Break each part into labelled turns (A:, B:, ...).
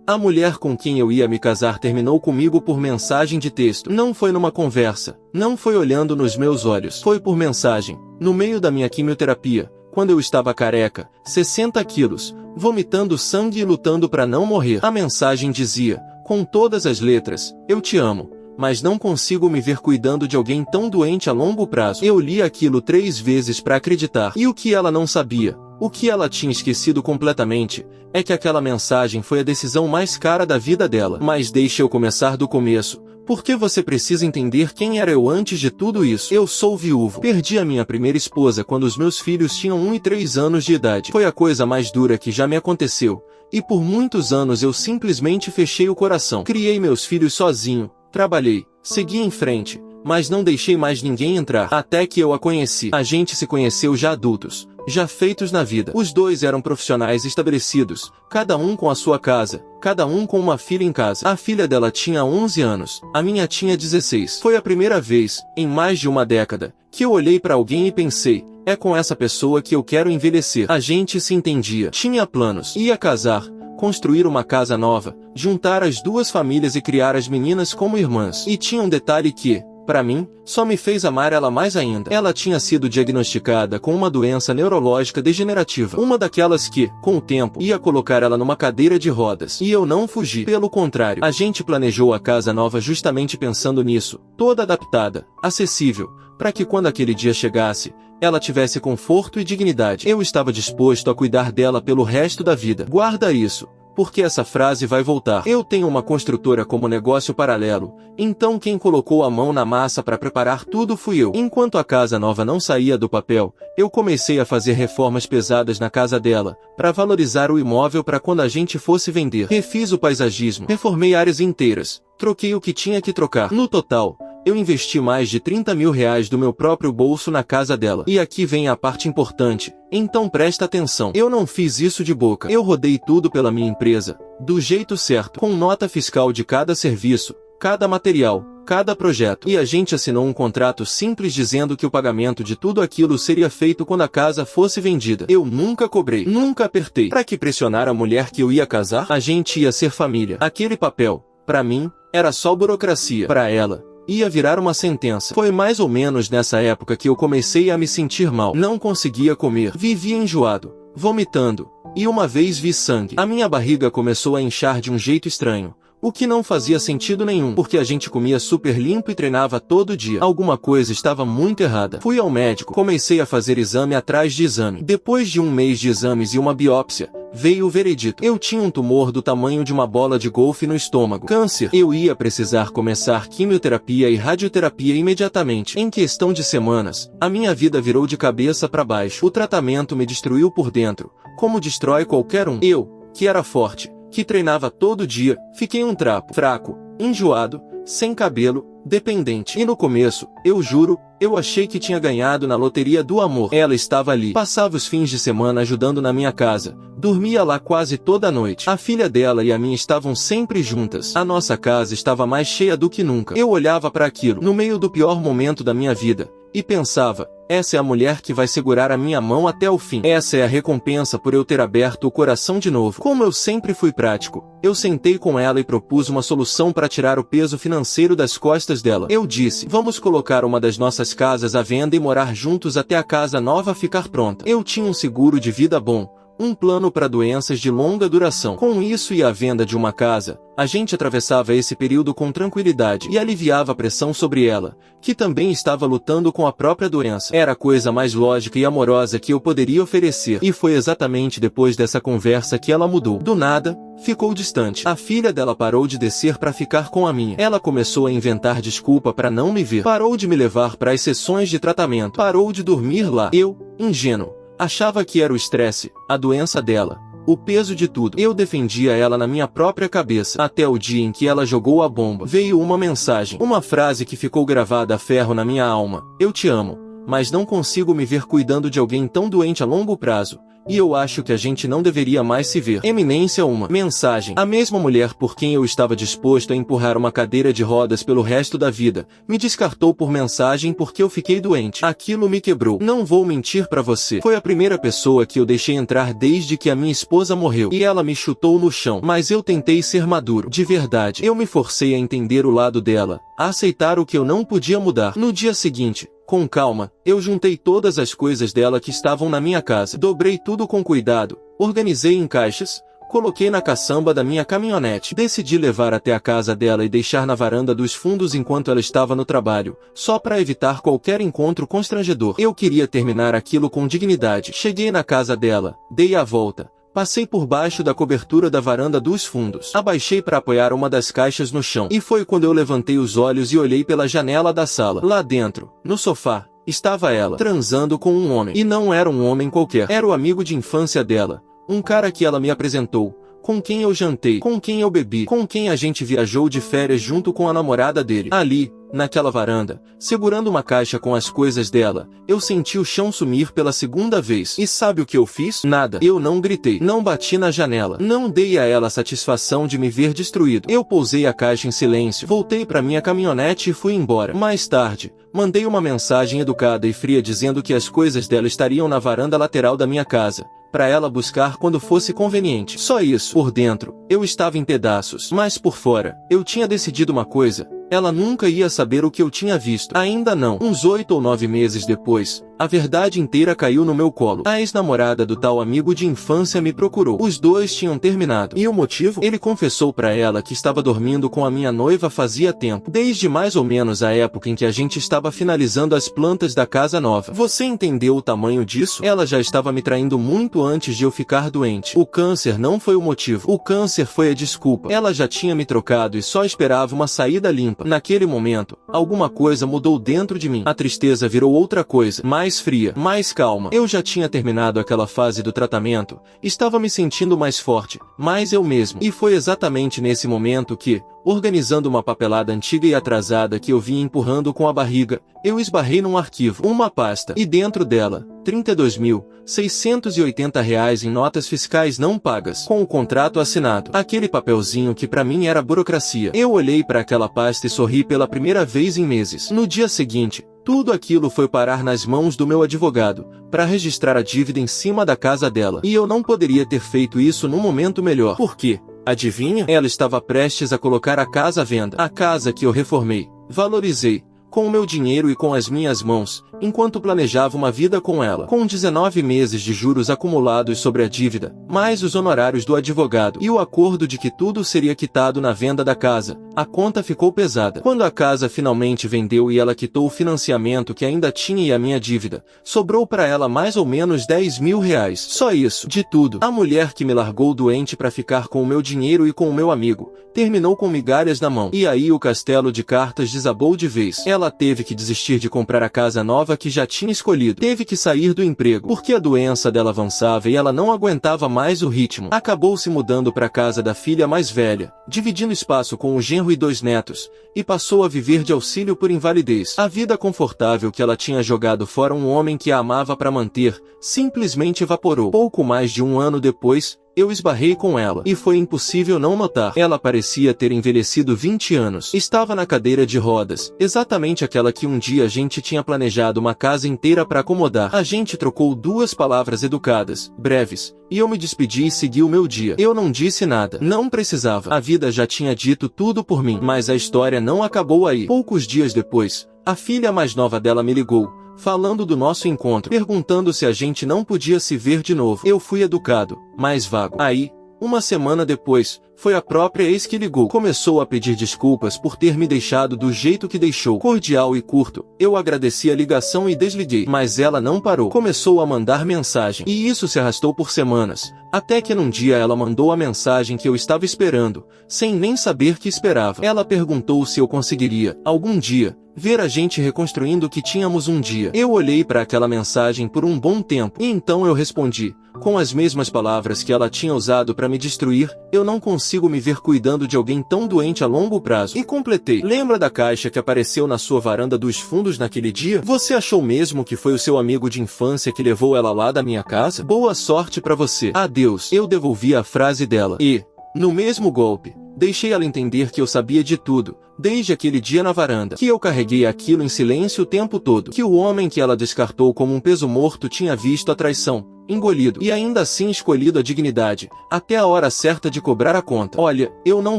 A: A mulher com quem eu ia me casar terminou comigo por mensagem de texto. Não foi numa conversa, não foi olhando nos meus olhos, foi por mensagem, no meio da minha quimioterapia, quando eu estava careca, 60 quilos, vomitando sangue e lutando para não morrer. A mensagem dizia, com todas as letras, eu te amo, mas não consigo me ver cuidando de alguém tão doente a longo prazo. Eu li aquilo 3 vezes para acreditar. E o que ela não sabia, o que ela tinha esquecido completamente, é que aquela mensagem foi a decisão mais cara da vida dela. Mas deixe eu começar do começo, porque você precisa entender quem era eu antes de tudo isso. Eu sou viúvo. Perdi a minha primeira esposa quando os meus filhos tinham 1 e 3 anos de idade. Foi a coisa mais dura que já me aconteceu, e por muitos anos eu simplesmente fechei o coração. Criei meus filhos sozinho, trabalhei, segui em frente, mas não deixei mais ninguém entrar. Até que eu a conheci. A gente se conheceu já adultos, já feitos na vida. Os dois eram profissionais estabelecidos, cada um com a sua casa, cada um com uma filha em casa. A filha dela tinha 11 anos, a minha tinha 16. Foi a primeira vez, em mais de uma década, que eu olhei para alguém e pensei, é com essa pessoa que eu quero envelhecer. A gente se entendia, tinha planos, ia casar, construir uma casa nova, juntar as duas famílias e criar as meninas como irmãs. E tinha um detalhe que, para mim, só me fez amar ela mais ainda. Ela tinha sido diagnosticada com uma doença neurológica degenerativa. Uma daquelas que, com o tempo, ia colocar ela numa cadeira de rodas. E eu não fugi. Pelo contrário, a gente planejou a casa nova justamente pensando nisso, toda adaptada, acessível, para que quando aquele dia chegasse, ela tivesse conforto e dignidade. Eu estava disposto a cuidar dela pelo resto da vida. Guarda isso, porque essa frase vai voltar. Eu tenho uma construtora como negócio paralelo, então quem colocou a mão na massa para preparar tudo fui eu. Enquanto a casa nova não saía do papel, eu comecei a fazer reformas pesadas na casa dela, para valorizar o imóvel para quando a gente fosse vender. Refiz o paisagismo, reformei áreas inteiras, troquei o que tinha que trocar. No total, eu investi mais de 30 mil reais do meu próprio bolso na casa dela. E aqui vem a parte importante, então presta atenção. Eu não fiz isso de boca. Eu rodei tudo pela minha empresa, do jeito certo, com nota fiscal de cada serviço, cada material, cada projeto. E a gente assinou um contrato simples dizendo que o pagamento de tudo aquilo seria feito quando a casa fosse vendida. Eu nunca cobrei, nunca apertei. Pra que pressionar a mulher que eu ia casar? A gente ia ser família. Aquele papel, pra mim, era só burocracia. Pra ela, ia virar uma sentença. Foi mais ou menos nessa época que eu comecei a me sentir mal. Não conseguia comer. Vivia enjoado, vomitando. E uma vez vi sangue. A minha barriga começou a inchar de um jeito estranho. O que não fazia sentido nenhum, porque a gente comia super limpo e treinava todo dia. Alguma coisa estava muito errada. Fui ao médico, comecei a fazer exame atrás de exame. Depois de 1 mês de exames e uma biópsia, veio o veredito. Eu tinha um tumor do tamanho de uma bola de golfe no estômago. Câncer. Eu ia precisar começar quimioterapia e radioterapia imediatamente. Em questão de semanas, a minha vida virou de cabeça para baixo. O tratamento me destruiu por dentro, como destrói qualquer um. Eu, que era forte, que treinava todo dia, fiquei um trapo, fraco, enjoado, sem cabelo, dependente. E no começo, eu juro, eu achei que tinha ganhado na loteria do amor. Ela estava ali, passava os fins de semana ajudando na minha casa, dormia lá quase toda noite. A filha dela e a minha estavam sempre juntas. A nossa casa estava mais cheia do que nunca. Eu olhava para aquilo, no meio do pior momento da minha vida, e pensava, essa é a mulher que vai segurar a minha mão até o fim. Essa é a recompensa por eu ter aberto o coração de novo. Como eu sempre fui prático, eu sentei com ela e propus uma solução para tirar o peso financeiro das costas dela. Eu disse, vamos colocar uma das nossas casas à venda e morar juntos até a casa nova ficar pronta. Eu tinha um seguro de vida bom, um plano para doenças de longa duração. Com isso e a venda de uma casa, a gente atravessava esse período com tranquilidade e aliviava a pressão sobre ela, que também estava lutando com a própria doença. Era a coisa mais lógica e amorosa que eu poderia oferecer. E foi exatamente depois dessa conversa que ela mudou. Do nada, ficou distante. A filha dela parou de descer para ficar com a minha. Ela começou a inventar desculpa para não me ver. Parou de me levar para as sessões de tratamento. Parou de dormir lá. Eu, ingênuo, achava que era o estresse, a doença dela, o peso de tudo. Eu defendia ela na minha própria cabeça. Até o dia em que ela jogou a bomba. Veio uma mensagem. Uma frase que ficou gravada a ferro na minha alma. Eu te amo, mas não consigo me ver cuidando de alguém tão doente a longo prazo. e eu acho que a gente não deveria mais se ver. Eminência, uma mensagem. A mesma mulher por quem eu estava disposto a empurrar uma cadeira de rodas pelo resto da vida, me descartou por mensagem porque eu fiquei doente. Aquilo me quebrou. Não vou mentir pra você. Foi a primeira pessoa que eu deixei entrar desde que a minha esposa morreu. E ela me chutou no chão. Mas eu tentei ser maduro. De verdade. Eu me forcei a entender o lado dela, a aceitar o que eu não podia mudar. No dia seguinte, com calma, eu juntei todas as coisas dela que estavam na minha casa. Dobrei tudo com cuidado, organizei em caixas, coloquei na caçamba da minha caminhonete. Decidi levar até a casa dela e deixar na varanda dos fundos enquanto ela estava no trabalho, só para evitar qualquer encontro constrangedor. Eu queria terminar aquilo com dignidade. Cheguei na casa dela, dei a volta. Passei por baixo da cobertura da varanda dos fundos. Abaixei para apoiar uma das caixas no chão. E foi quando eu levantei os olhos e olhei pela janela da sala. Lá dentro, no sofá, estava ela, transando com um homem. E não era um homem qualquer. Era o amigo de infância dela. Um cara que ela me apresentou. Com quem eu jantei, com quem eu bebi, com quem a gente viajou de férias junto com a namorada dele. Ali, naquela varanda, segurando uma caixa com as coisas dela, eu senti o chão sumir pela segunda vez. E sabe o que eu fiz? Nada. Eu não gritei, não bati na janela, não dei a ela a satisfação de me ver destruído. Eu pousei a caixa em silêncio, voltei para minha caminhonete e fui embora. Mais tarde, mandei uma mensagem educada e fria dizendo que as coisas dela estariam na varanda lateral da minha casa, para ela buscar quando fosse conveniente. Só isso. Por dentro, eu estava em pedaços. Mas por fora, eu tinha decidido uma coisa. Ela nunca ia saber o que eu tinha visto. Ainda não. Uns 8 ou 9 meses depois, a verdade inteira caiu no meu colo. A ex-namorada do tal amigo de infância me procurou. Os dois tinham terminado. E o motivo? Ele confessou pra ela que estava dormindo com a minha noiva fazia tempo. Desde mais ou menos a época em que a gente estava finalizando as plantas da casa nova. Você entendeu o tamanho disso? Ela já estava me traindo muito antes de eu ficar doente. O câncer não foi o motivo. O câncer foi a desculpa. Ela já tinha me trocado e só esperava uma saída limpa. Naquele momento, alguma coisa mudou dentro de mim. A tristeza virou outra coisa, mais fria, mais calma. Eu já tinha terminado aquela fase do tratamento, estava me sentindo mais forte, mais eu mesmo. E foi exatamente nesse momento que, organizando uma papelada antiga e atrasada que eu vinha empurrando com a barriga, eu esbarrei num arquivo, uma pasta, e dentro dela, R$ 32.680 em notas fiscais não pagas, com o contrato assinado. Aquele papelzinho que pra mim era burocracia. Eu olhei para aquela pasta e sorri pela primeira vez em meses. No dia seguinte, tudo aquilo foi parar nas mãos do meu advogado, para registrar a dívida em cima da casa dela. E eu não poderia ter feito isso num momento melhor. Por quê? Adivinha? Ela estava prestes a colocar a casa à venda. A casa que eu reformei, valorizei, com o meu dinheiro e com as minhas mãos, enquanto planejava uma vida com ela. Com 19 meses de juros acumulados sobre a dívida, mais os honorários do advogado e o acordo de que tudo seria quitado na venda da casa, a conta ficou pesada. Quando a casa finalmente vendeu e ela quitou o financiamento que ainda tinha e a minha dívida, sobrou para ela mais ou menos R$ 10.000. Só isso. De tudo, a mulher que me largou doente para ficar com o meu dinheiro e com o meu amigo, terminou com migalhas na mão. E aí o castelo de cartas desabou de vez. Ela teve que desistir de comprar a casa nova que já tinha escolhido. Teve que sair do emprego, porque a doença dela avançava e ela não aguentava mais o ritmo. Acabou se mudando para a casa da filha mais velha, dividindo espaço com o genro e 2 netos, e passou a viver de auxílio por invalidez. A vida confortável que ela tinha jogado fora um homem que a amava para manter, simplesmente evaporou. Pouco mais de um ano depois, eu esbarrei com ela, e foi impossível não notar. Ela parecia ter envelhecido 20 anos. Estava na cadeira de rodas, exatamente aquela que um dia a gente tinha planejado uma casa inteira para acomodar. A gente trocou 2 palavras educadas, breves, e eu me despedi e segui o meu dia. Eu não disse nada. Não precisava. A vida já tinha dito tudo por mim. Mas a história não acabou aí. Poucos dias depois, a filha mais nova dela me ligou, falando do nosso encontro, perguntando se a gente não podia se ver de novo. Eu fui educado, mas vago. Aí, uma semana depois, foi a própria ex que ligou. Começou a pedir desculpas por ter me deixado do jeito que deixou. Cordial e curto, eu agradeci a ligação e desliguei. Mas ela não parou. Começou a mandar mensagem. E isso se arrastou por semanas. Até que num dia ela mandou a mensagem que eu estava esperando, sem nem saber que esperava. Ela perguntou se eu conseguiria, algum dia, ver a gente reconstruindo o que tínhamos um dia. Eu olhei para aquela mensagem por um bom tempo, e então eu respondi, com as mesmas palavras que ela tinha usado para me destruir: eu não consigo me ver cuidando de alguém tão doente a longo prazo. E completei: lembra da caixa que apareceu na sua varanda dos fundos naquele dia? Você achou mesmo que foi o seu amigo de infância que levou ela lá da minha casa? Boa sorte para você. Adeus. Eu devolvi a frase dela e, no mesmo golpe, deixei ela entender que eu sabia de tudo, desde aquele dia na varanda, que eu carreguei aquilo em silêncio o tempo todo, que o homem que ela descartou como um peso morto tinha visto a traição, engolido e ainda assim escolhido a dignidade, até a hora certa de cobrar a conta. Olha, eu não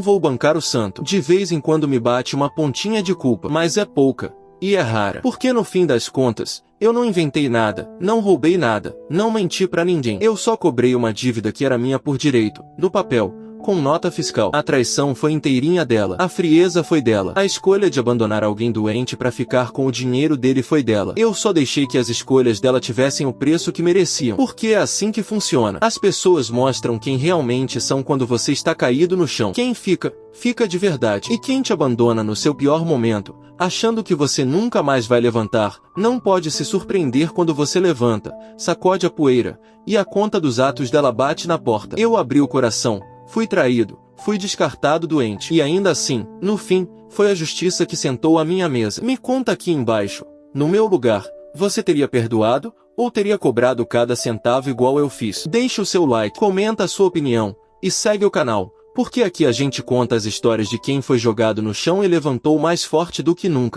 A: vou bancar o santo. De vez em quando me bate uma pontinha de culpa, mas é pouca. E é rara, porque no fim das contas, eu não inventei nada, não roubei nada, não menti pra ninguém. Eu só cobrei uma dívida que era minha por direito, no papel, com nota fiscal. A traição foi inteirinha dela. A frieza foi dela. A escolha de abandonar alguém doente pra ficar com o dinheiro dele foi dela. Eu só deixei que as escolhas dela tivessem o preço que mereciam. Porque é assim que funciona. As pessoas mostram quem realmente são quando você está caído no chão. Quem fica, fica de verdade. E quem te abandona no seu pior momento, achando que você nunca mais vai levantar, não pode se surpreender quando você levanta, sacode a poeira, e a conta dos atos dela bate na porta. Eu abri o coração. Fui traído, fui descartado doente. E ainda assim, no fim, foi a justiça que sentou à minha mesa. Me conta aqui embaixo, no meu lugar, você teria perdoado, ou teria cobrado cada centavo igual eu fiz? Deixe o seu like, comenta a sua opinião, e segue o canal, porque aqui a gente conta as histórias de quem foi jogado no chão e levantou mais forte do que nunca.